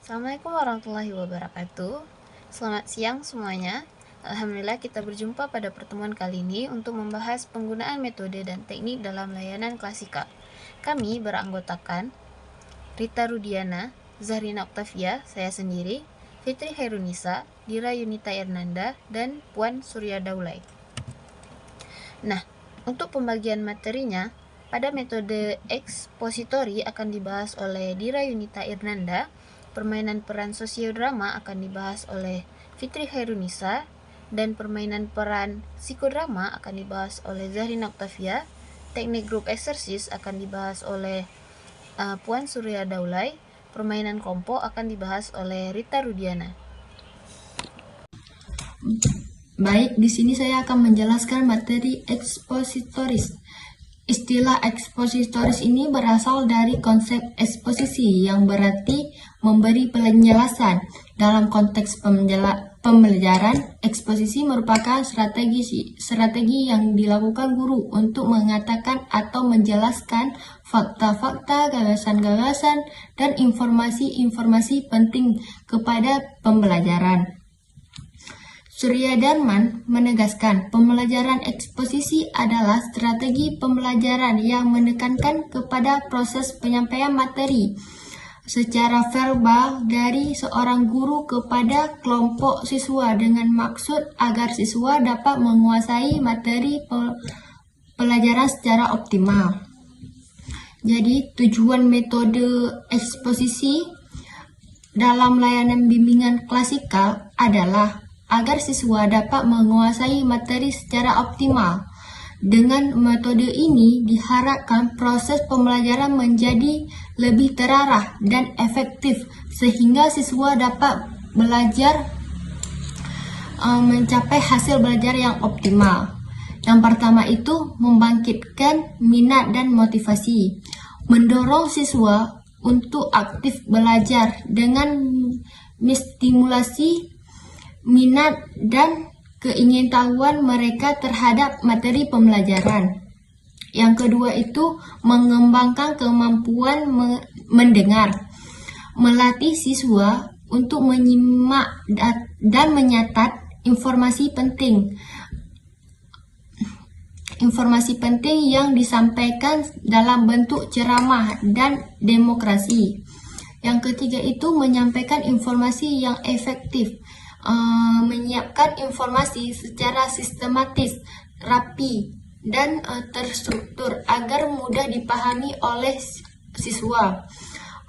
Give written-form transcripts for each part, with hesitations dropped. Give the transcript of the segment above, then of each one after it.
Assalamualaikum warahmatullahi wabarakatuh. Selamat siang semuanya. Alhamdulillah kita berjumpa pada pertemuan kali ini untuk membahas penggunaan metode dan teknik dalam layanan klasikal. Kami beranggotakan Rita Rudiana, Zahrina Oktavia, saya sendiri, Fitri Hairunisa, Dira Yunita Ernanda, dan Puan Surya Daulay. Nah, untuk pembagian materinya, pada metode ekspositori akan dibahas oleh Dira Yunita Ernanda, permainan peran sosiodrama akan dibahas oleh Fitri Hairunisa, dan permainan peran psikodrama akan dibahas oleh Zahrina Oktavia. Teknik group exercise akan dibahas oleh Puan Surya Daulay. Permainan kompo akan dibahas oleh Rita Rudiana. Baik, di sini saya akan menjelaskan materi ekspositoris. Istilah ekspositoris ini berasal dari konsep eksposisi yang berarti memberi penjelasan. Dalam konteks pembelajaran, eksposisi merupakan strategi yang dilakukan guru untuk mengatakan atau menjelaskan fakta-fakta, gagasan-gagasan, dan informasi-informasi penting kepada pembelajaran. Surya Darman menegaskan pembelajaran eksposisi adalah strategi pembelajaran yang menekankan kepada proses penyampaian materi secara verbal dari seorang guru kepada kelompok siswa dengan maksud agar siswa dapat menguasai materi pelajaran secara optimal. Jadi, tujuan metode eksposisi dalam layanan bimbingan klasikal adalah agar siswa dapat menguasai materi secara optimal. Dengan metode ini diharapkan proses pembelajaran menjadi lebih terarah dan efektif sehingga siswa dapat belajar mencapai hasil belajar yang optimal. Yang pertama itu membangkitkan minat dan motivasi, mendorong siswa untuk aktif belajar dengan menstimulasi minat dan keingintahuan mereka terhadap materi pembelajaran. Yang kedua itu mengembangkan kemampuan mendengar, melatih siswa untuk menyimak dan menyatat informasi penting yang disampaikan dalam bentuk ceramah dan demokrasi. Yang ketiga itu menyampaikan informasi yang efektif, menyiapkan informasi secara sistematis, rapi, dan terstruktur agar mudah dipahami oleh siswa.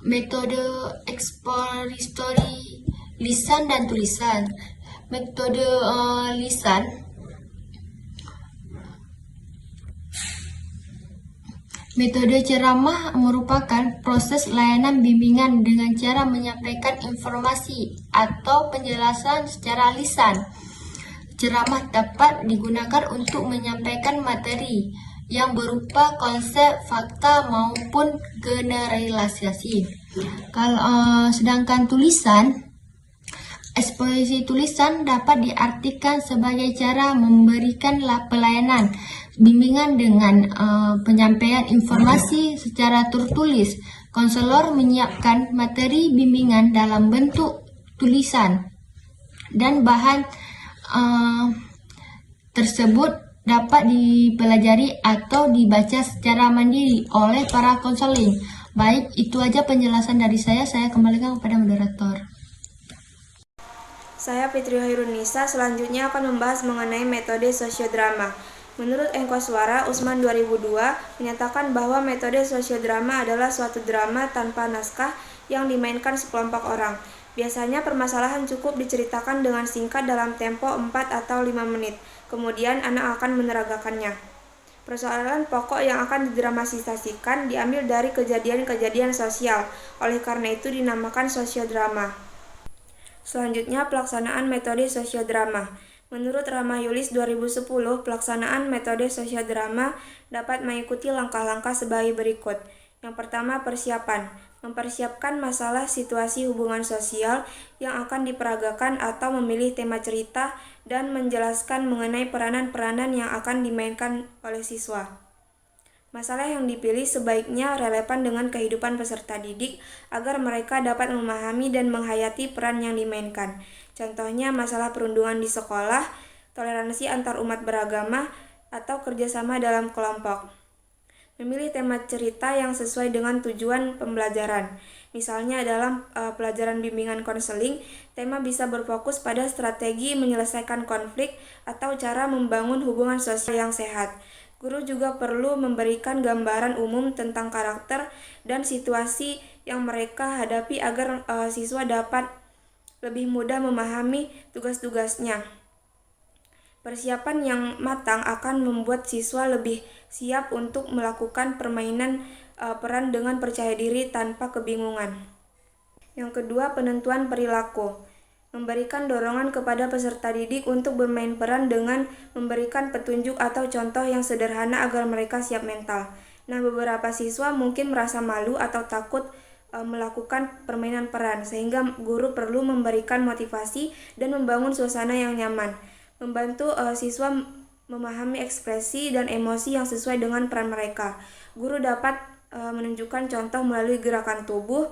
Metode ekspositori lisan dan tulisan. Metode lisan. Metode ceramah merupakan proses layanan bimbingan dengan cara menyampaikan informasi atau penjelasan secara lisan. Ceramah dapat digunakan untuk menyampaikan materi yang berupa konsep, fakta, maupun generalisasi. Sedangkan tulisan, eksposisi tulisan dapat diartikan sebagai cara memberikan pelayanan bimbingan dengan penyampaian informasi secara tertulis. Konselor menyiapkan materi bimbingan dalam bentuk tulisan dan bahan tersebut dapat dipelajari atau dibaca secara mandiri oleh para konseling. Baik, itu aja penjelasan dari saya kembalikan kepada moderator. Saya Fitri Hairunisa, selanjutnya akan membahas mengenai metode sosiodrama. Menurut Engkoswara Usman 2002 menyatakan bahwa metode sosiodrama adalah suatu drama tanpa naskah yang dimainkan sekelompok orang. Biasanya permasalahan cukup diceritakan dengan singkat dalam tempo 4 atau 5 menit. Kemudian anak akan meneragakannya. Persoalan pokok yang akan didramatisasikan diambil dari kejadian-kejadian sosial. Oleh karena itu dinamakan sosiodrama. Selanjutnya pelaksanaan metode sosiodrama. Menurut Rama Yulis 2010, pelaksanaan metode sosiodrama dapat mengikuti langkah-langkah sebagai berikut. Yang pertama, persiapan. Mempersiapkan masalah situasi hubungan sosial yang akan diperagakan atau memilih tema cerita dan menjelaskan mengenai peranan-peranan yang akan dimainkan oleh siswa. Masalah yang dipilih sebaiknya relevan dengan kehidupan peserta didik agar mereka dapat memahami dan menghayati peran yang dimainkan. Contohnya masalah perundungan di sekolah, toleransi antar umat beragama, atau kerjasama dalam kelompok. Memilih tema cerita yang sesuai dengan tujuan pembelajaran. Misalnya dalam pelajaran bimbingan konseling, tema bisa berfokus pada strategi menyelesaikan konflik atau cara membangun hubungan sosial yang sehat. Guru juga perlu memberikan gambaran umum tentang karakter dan situasi yang mereka hadapi agar siswa dapat lebih mudah memahami tugas-tugasnya. Persiapan yang matang akan membuat siswa lebih siap untuk melakukan permainan peran dengan percaya diri tanpa kebingungan. Yang kedua, penentuan perilaku. Memberikan dorongan kepada peserta didik untuk bermain peran dengan memberikan petunjuk atau contoh yang sederhana agar mereka siap mental. Nah, beberapa siswa mungkin merasa malu atau takut melakukan permainan peran, sehingga guru perlu memberikan motivasi dan membangun suasana yang nyaman. Membantu siswa memahami ekspresi dan emosi yang sesuai dengan peran mereka. Guru dapat menunjukkan contoh melalui gerakan tubuh,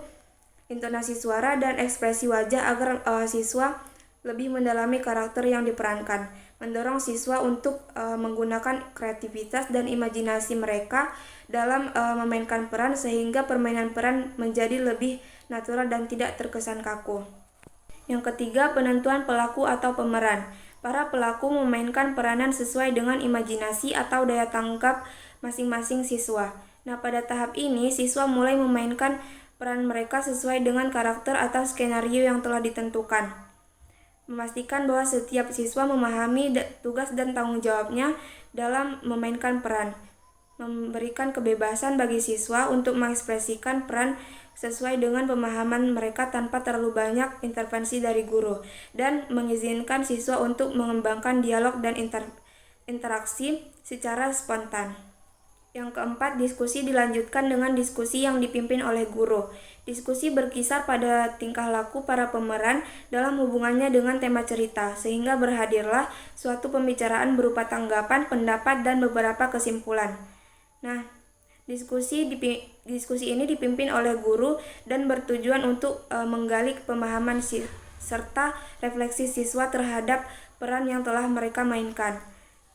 intonasi suara, dan ekspresi wajah agar siswa lebih mendalami karakter yang diperankan. Mendorong siswa untuk menggunakan kreativitas dan imajinasi mereka dalam memainkan peran sehingga permainan peran menjadi lebih natural dan tidak terkesan kaku. Yang ketiga, penentuan pelaku atau pemeran. Para pelaku memainkan peranan sesuai dengan imajinasi atau daya tangkap masing-masing siswa. Nah, pada tahap ini, siswa mulai memainkan peran mereka sesuai dengan karakter atau skenario yang telah ditentukan. Memastikan bahwa setiap siswa memahami tugas dan tanggung jawabnya dalam memainkan peran. Memberikan kebebasan bagi siswa untuk mengekspresikan peran sesuai dengan pemahaman mereka tanpa terlalu banyak intervensi dari guru, dan mengizinkan siswa untuk mengembangkan dialog dan interaksi secara spontan. Yang keempat, diskusi dilanjutkan dengan diskusi yang dipimpin oleh guru. Diskusi berkisar pada tingkah laku para pemeran dalam hubungannya dengan tema cerita, sehingga berhadirlah suatu pembicaraan berupa tanggapan, pendapat, dan beberapa kesimpulan. Nah, diskusi ini dipimpin oleh guru dan bertujuan untuk menggali pemahaman serta refleksi siswa terhadap peran yang telah mereka mainkan.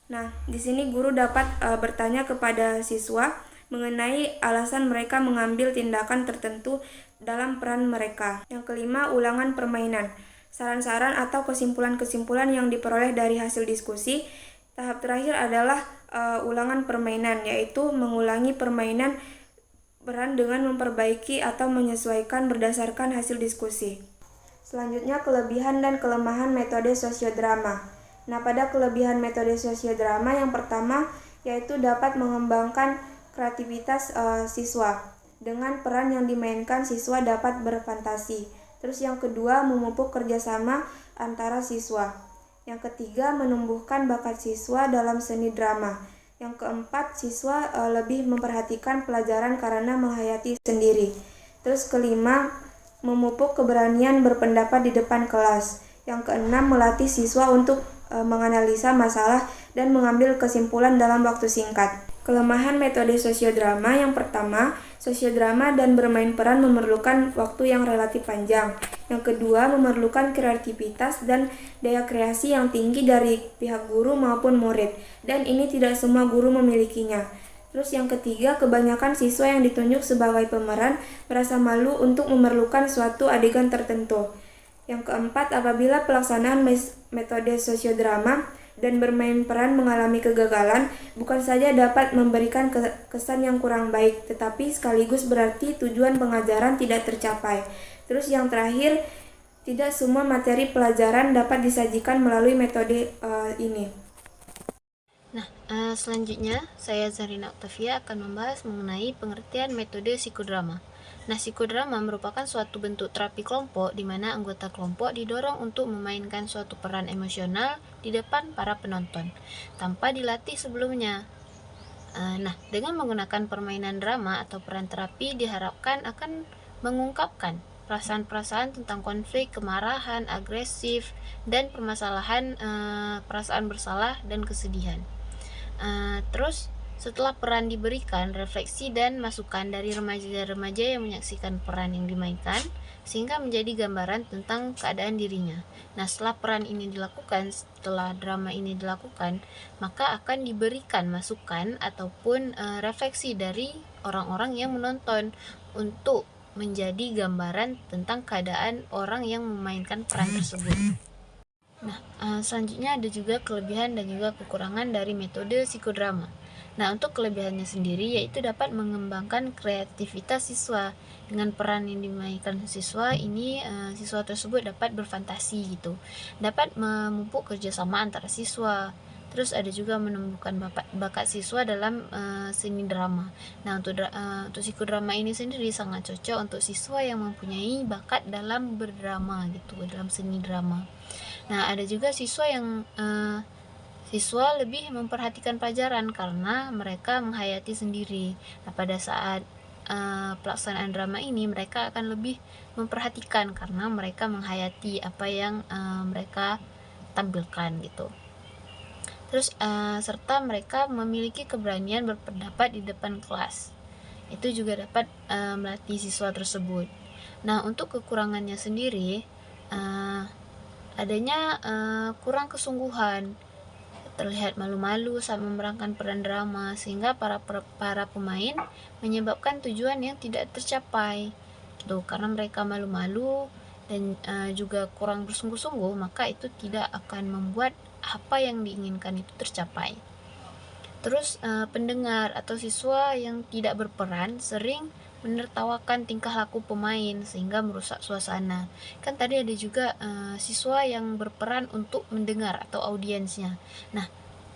Nah, di sini guru dapat bertanya kepada siswa mengenai alasan mereka mengambil tindakan tertentu dalam peran mereka. Yang kelima, ulangan permainan. Saran-saran atau kesimpulan-kesimpulan yang diperoleh dari hasil diskusi. Tahap terakhir adalah ulangan permainan, yaitu mengulangi permainan peran dengan memperbaiki atau menyesuaikan berdasarkan hasil diskusi. Selanjutnya, kelebihan dan kelemahan metode sosiodrama. Nah, pada kelebihan metode sosiodrama yang pertama yaitu dapat mengembangkan kreativitas siswa. Dengan peran yang dimainkan, siswa dapat berfantasi. Terus yang kedua, memupuk kerjasama antara siswa. Yang ketiga, menumbuhkan bakat siswa dalam seni drama. Yang keempat, siswa lebih memperhatikan pelajaran karena menghayati sendiri. Terus kelima, memupuk keberanian berpendapat di depan kelas. Yang keenam, melatih siswa untuk menganalisa masalah dan mengambil kesimpulan dalam waktu singkat. Kelemahan metode sosiodrama yang pertama, sosiodrama dan bermain peran memerlukan waktu yang relatif panjang. Yang kedua, memerlukan kreativitas dan daya kreasi yang tinggi dari pihak guru maupun murid, dan ini tidak semua guru memilikinya. Terus yang ketiga, kebanyakan siswa yang ditunjuk sebagai pemeran merasa malu untuk memerlukan suatu adegan tertentu. Yang keempat, apabila pelaksanaan metode sosiodrama dan bermain peran mengalami kegagalan, bukan saja dapat memberikan kesan yang kurang baik, tetapi sekaligus berarti tujuan pengajaran tidak tercapai. Terus yang terakhir, tidak semua materi pelajaran dapat disajikan melalui metode ini. Nah, selanjutnya saya Zarina Octavia akan membahas mengenai pengertian metode psikodrama. Nah, psikodrama merupakan suatu bentuk terapi kelompok di mana anggota kelompok didorong untuk memainkan suatu peran emosional di depan para penonton tanpa dilatih sebelumnya. Nah, dengan menggunakan permainan drama atau peran terapi diharapkan akan mengungkapkan perasaan-perasaan tentang konflik, kemarahan, agresif, dan permasalahan perasaan bersalah dan kesedihan. Terus Setelah peran diberikan, refleksi dan masukan dari remaja-remaja yang menyaksikan peran yang dimainkan, sehingga menjadi gambaran tentang keadaan dirinya. Nah, setelah peran ini dilakukan, setelah drama ini dilakukan, maka akan diberikan masukan ataupun refleksi dari orang-orang yang menonton untuk menjadi gambaran tentang keadaan orang yang memainkan peran tersebut. Nah, selanjutnya ada juga kelebihan dan juga kekurangan dari metode psikodrama. Nah, untuk kelebihannya sendiri yaitu dapat mengembangkan kreativitas siswa. Dengan peran yang dimainkan siswa ini, siswa tersebut dapat berfantasi gitu, dapat memupuk kerjasama antara siswa. Terus ada juga menumbuhkan bakat siswa dalam seni drama. Nah, untuk psikodrama ini sendiri sangat cocok untuk siswa yang mempunyai bakat dalam berdrama gitu, dalam seni drama. Nah, ada juga siswa yang siswa lebih memperhatikan pelajaran karena mereka menghayati sendiri. Nah, pada saat pelaksanaan drama ini mereka akan lebih memperhatikan karena mereka menghayati apa yang mereka tampilkan gitu. Terus serta mereka memiliki keberanian berpendapat di depan kelas. Itu juga dapat melatih siswa tersebut. Nah, untuk kekurangannya sendiri adanya kurang kesungguhan, terlihat malu-malu saat memerankan peran drama, sehingga para pemain menyebabkan tujuan yang tidak tercapai. Tuh, karena mereka malu-malu dan juga kurang bersungguh-sungguh, maka itu tidak akan membuat apa yang diinginkan itu tercapai. Terus pendengar atau siswa yang tidak berperan sering menertawakan tingkah laku pemain sehingga merusak suasana. Kan tadi ada juga siswa yang berperan untuk mendengar atau audiensnya. Nah,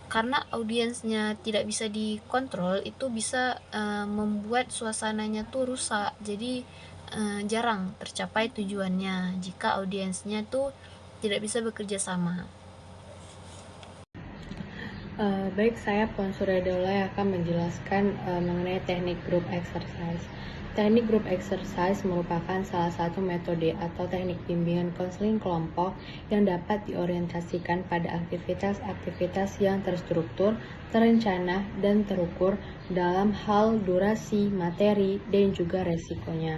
karena audiensnya tidak bisa dikontrol, itu bisa membuat suasananya tuh rusak. Jadi jarang tercapai tujuannya jika audiensnya tuh tidak bisa bekerja sama. Baik, saya Puan Suryadola yang akan menjelaskan mengenai teknik group exercise. Teknik group exercise merupakan salah satu metode atau teknik bimbingan konseling kelompok yang dapat diorientasikan pada aktivitas-aktivitas yang terstruktur, terencana, dan terukur dalam hal durasi, materi, dan juga resikonya.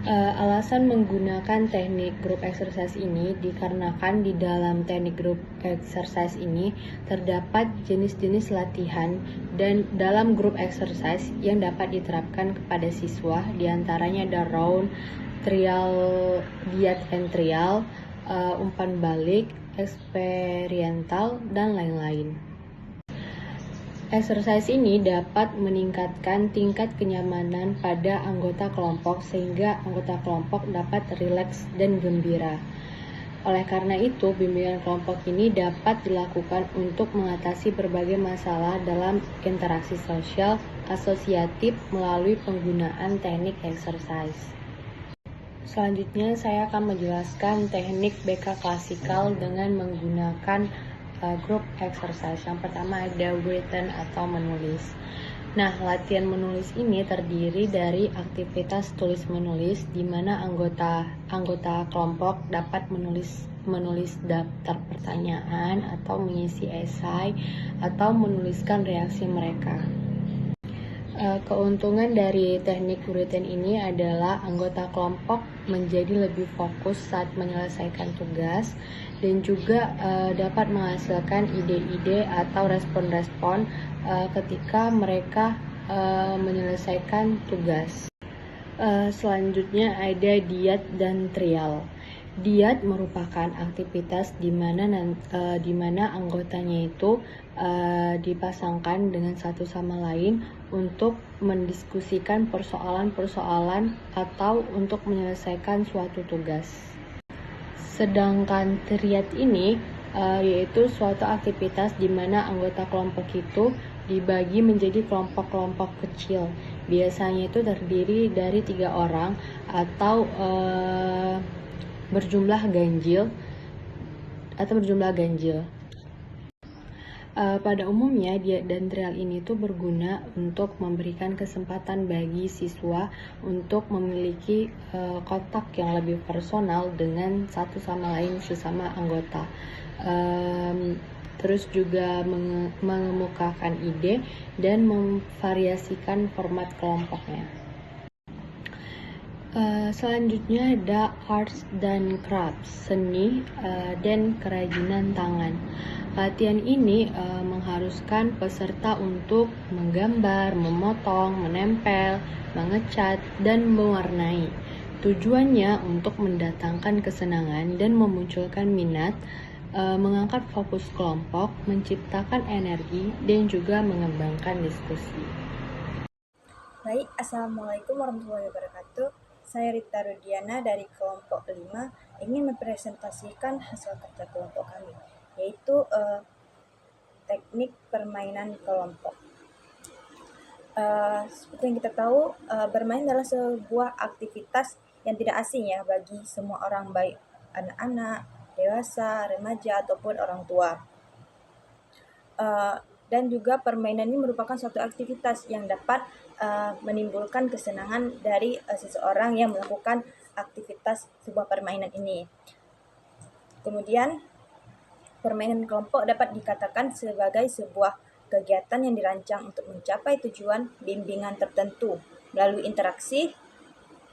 Alasan menggunakan teknik group exercise ini dikarenakan di dalam teknik group exercise ini terdapat jenis-jenis latihan dan dalam group exercise yang dapat diterapkan kepada siswa, diantaranya ada round, trial, diet and trial, umpan balik, eksperimental, dan lain-lain. Exercise ini dapat meningkatkan tingkat kenyamanan pada anggota kelompok sehingga anggota kelompok dapat rileks dan gembira. Oleh karena itu, bimbingan kelompok ini dapat dilakukan untuk mengatasi berbagai masalah dalam interaksi sosial asosiatif melalui penggunaan teknik exercise. Selanjutnya, saya akan menjelaskan teknik BK klasikal dengan menggunakan group exercise. Yang pertama ada written atau menulis. Nah, latihan menulis ini terdiri dari aktivitas tulis menulis di mana anggota kelompok dapat menulis daftar pertanyaan atau mengisi esai atau menuliskan reaksi mereka. Keuntungan dari teknik written ini adalah anggota kelompok menjadi lebih fokus saat menyelesaikan tugas dan juga dapat menghasilkan ide-ide atau respon-respon ketika mereka menyelesaikan tugas. Selanjutnya ada diet dan trial. Diet merupakan aktivitas di mana anggotanya itu dipasangkan dengan satu sama lain untuk mendiskusikan persoalan-persoalan atau untuk menyelesaikan suatu tugas. Sedangkan triad ini yaitu suatu aktivitas di mana anggota kelompok itu dibagi menjadi kelompok-kelompok kecil. Biasanya itu terdiri dari 3 orang atau berjumlah ganjil. Pada umumnya, diet dan trial ini tuh berguna untuk memberikan kesempatan bagi siswa untuk memiliki kontak yang lebih personal dengan satu sama lain sesama anggota. terus juga mengemukakan ide dan memvariasikan format kelompoknya. Selanjutnya ada arts dan crafts, seni dan kerajinan tangan. Latihan ini mengharuskan peserta untuk menggambar, memotong, menempel, mengecat, dan mewarnai. Tujuannya untuk mendatangkan kesenangan dan memunculkan minat, mengangkat fokus kelompok, menciptakan energi, dan juga mengembangkan diskusi. Baik, Assalamualaikum warahmatullahi wabarakatuh. Saya Rita Rudiana dari kelompok 5 ingin mempresentasikan hasil kerja kelompok kami, yaitu teknik permainan kelompok. Seperti yang kita tahu, bermain adalah sebuah aktivitas yang tidak asing ya bagi semua orang, baik anak-anak, dewasa, remaja, ataupun orang tua. Dan juga permainan ini merupakan suatu aktivitas yang dapat menimbulkan kesenangan dari seseorang yang melakukan aktivitas sebuah permainan ini. Kemudian, permainan kelompok dapat dikatakan sebagai sebuah kegiatan yang dirancang untuk mencapai tujuan bimbingan tertentu melalui interaksi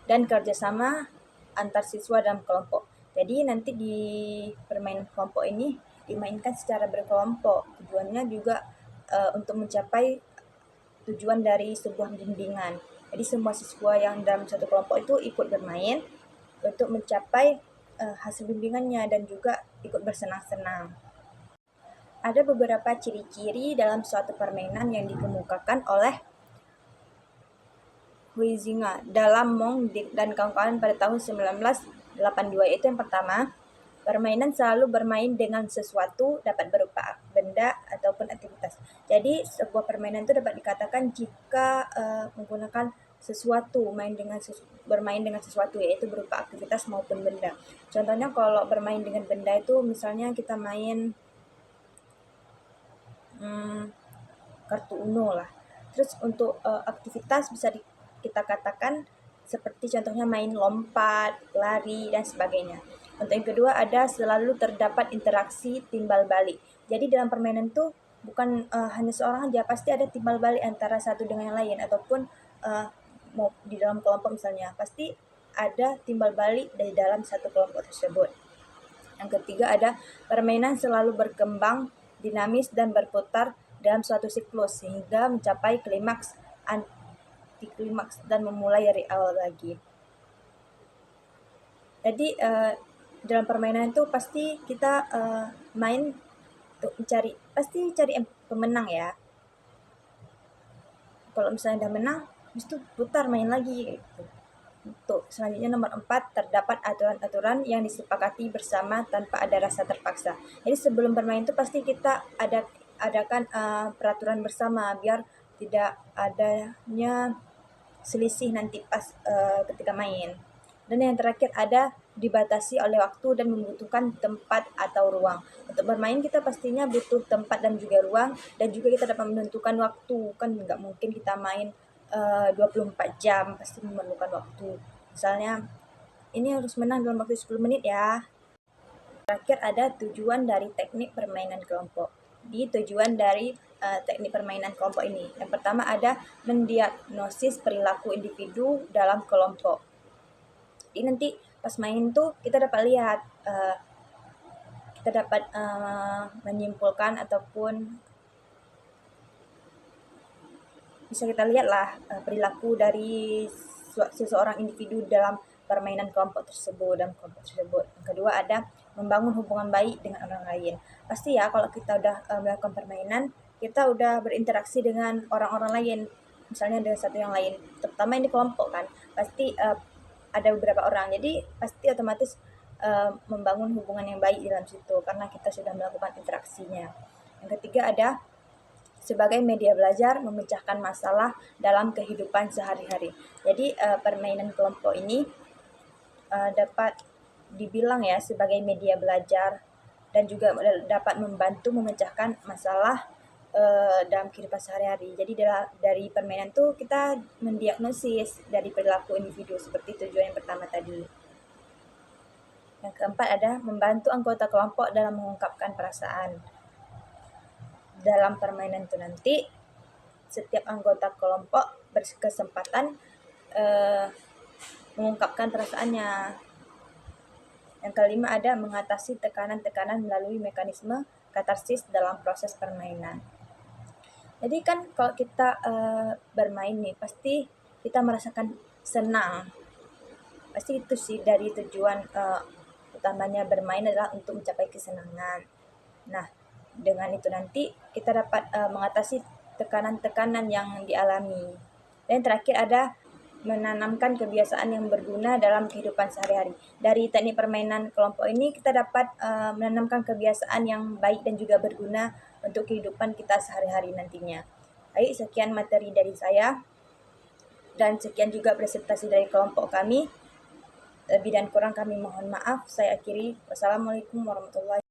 dan kerjasama antar siswa dalam kelompok. Jadi nanti di permainan kelompok ini dimainkan secara berkelompok. Tujuannya juga untuk mencapai tujuan dari sebuah bimbingan. Jadi semua siswa yang dalam satu kelompok itu ikut bermain untuk mencapai hasil bimbingannya dan juga ikut bersenang-senang. Ada beberapa ciri-ciri dalam suatu permainan yang dikemukakan oleh Huizinga dalam Mong dan kawan-kawan pada tahun 1982, yaitu yang pertama, permainan selalu bermain dengan sesuatu, dapat berupa benda ataupun aktivitas. Jadi sebuah permainan itu dapat dikatakan jika menggunakan sesuatu, bermain dengan sesuatu, yaitu berupa aktivitas maupun benda. Contohnya kalau bermain dengan benda itu misalnya kita main kartu Uno lah. Terus untuk aktivitas bisa kita katakan seperti contohnya main lompat, lari, dan sebagainya. Untuk yang kedua ada selalu terdapat interaksi timbal balik. Jadi dalam permainan itu bukan hanya seorang aja, pasti ada timbal balik antara satu dengan yang lain, ataupun di dalam kelompok misalnya, pasti ada timbal balik dari dalam satu kelompok tersebut. Yang ketiga ada permainan selalu berkembang, dinamis, dan berputar dalam suatu siklus sehingga mencapai klimaks, antiklimaks, dan memulai dari awal lagi. Jadi dalam permainan itu pasti kita main untuk cari pemenang ya. Kalau misalnya udah menang, habis itu putar main lagi gitu. Untuk selanjutnya nomor 4, terdapat aturan-aturan yang disepakati bersama tanpa ada rasa terpaksa. Jadi sebelum bermain itu pasti kita adakan peraturan bersama biar tidak adanya selisih nanti pas ketika main. Dan yang terakhir ada dibatasi oleh waktu dan membutuhkan tempat atau ruang. Untuk bermain kita pastinya butuh tempat dan juga ruang, dan juga kita dapat menentukan waktu. Kan nggak mungkin kita main 24 jam, pasti memerlukan waktu. Misalnya ini harus menang dalam waktu 10 menit ya. Terakhir ada tujuan dari teknik permainan kelompok. Di tujuan dari teknik permainan kelompok ini, yang pertama ada mendiagnosis perilaku individu dalam kelompok. Jadi nanti pas main tuh kita dapat lihat, kita dapat menyimpulkan ataupun bisa kita lihatlah perilaku dari seseorang individu dalam permainan kelompok tersebut. Yang kedua ada membangun hubungan baik dengan orang lain. Pasti ya kalau kita udah melakukan permainan, kita udah berinteraksi dengan orang-orang lain, misalnya dengan satu yang lain, terutama ini kelompok kan, pasti ada beberapa orang, jadi pasti otomatis membangun hubungan yang baik di dalam situ karena kita sudah melakukan interaksinya. Yang ketiga ada sebagai media belajar memecahkan masalah dalam kehidupan sehari-hari. Jadi permainan kelompok ini dapat dibilang ya sebagai media belajar dan juga dapat membantu memecahkan masalah dalam kehidupan sehari-hari. Jadi dari permainan itu kita mendiagnosis dari perilaku individu seperti tujuan yang pertama tadi. Yang keempat ada membantu anggota kelompok dalam mengungkapkan perasaan. dalam permainan itu nanti setiap anggota kelompok berkesempatan mengungkapkan perasaannya. Yang kelima ada mengatasi tekanan-tekanan melalui mekanisme katarsis dalam proses permainan. Jadi kan kalau kita bermain nih, pasti kita merasakan senang. Pasti itu sih dari tujuan utamanya bermain adalah untuk mencapai kesenangan. Nah, dengan itu nanti kita dapat mengatasi tekanan-tekanan yang dialami. Dan terakhir ada menanamkan kebiasaan yang berguna dalam kehidupan sehari-hari. Dari teknik permainan kelompok ini kita dapat menanamkan kebiasaan yang baik dan juga berguna untuk kehidupan kita sehari-hari nantinya. Baik, sekian materi dari saya dan sekian juga presentasi dari kelompok kami. Lebih dan kurang kami mohon maaf. Saya akhiri. Wassalamualaikum warahmatullahi wabarakatuh.